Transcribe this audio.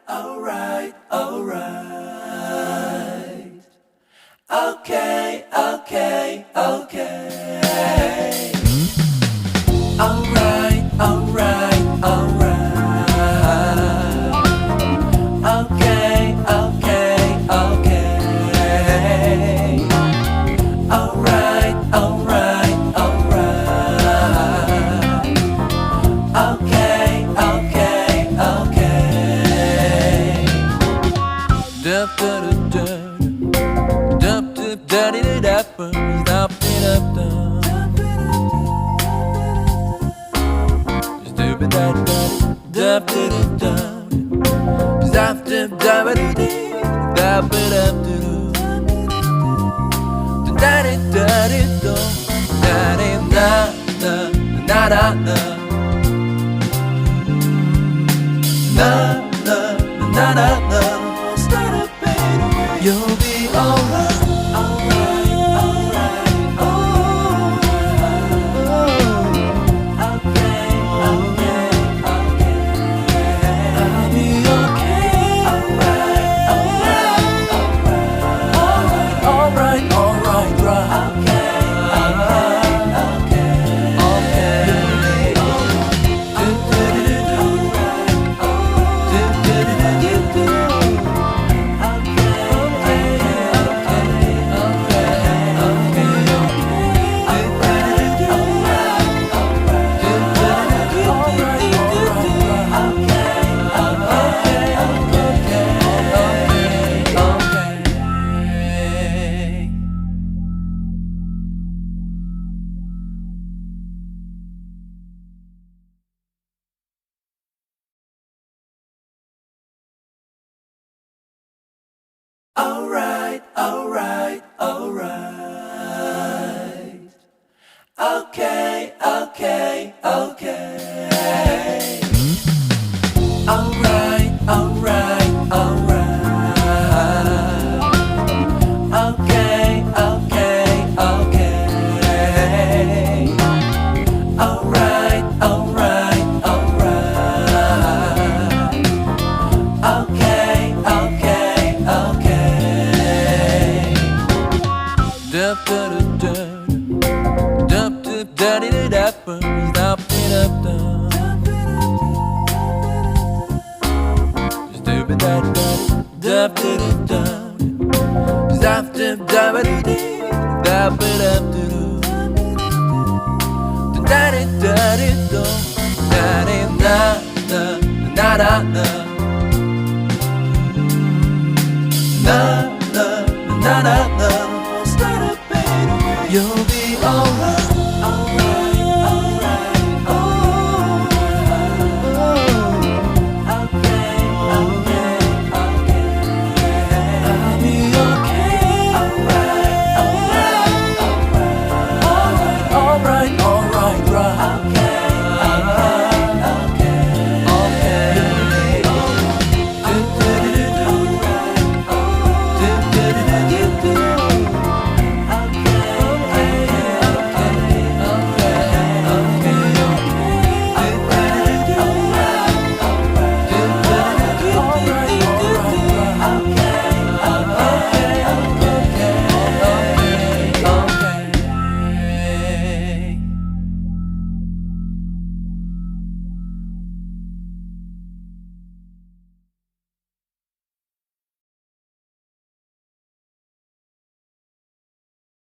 alright, alright. Okay, okay, okay. Alright, alright, alright. Okay, okay, okay. Alright, alright, alright. Okay, okay, okay. Dup dup dup dup dup dup dup dup dup you'll be alright, alright, alright, oh. Okay, okay, okay. I'll be okay. Alright, alright, alright, alright, alright, right. Okay, okay, okay, alright, alright, alright. Okay, okay, okay. Alright, alright, alright. Okay, okay, okay. Alright, alright, alright. Okay, okay, okay. Dup dup dup dup dup dup dup dup dup na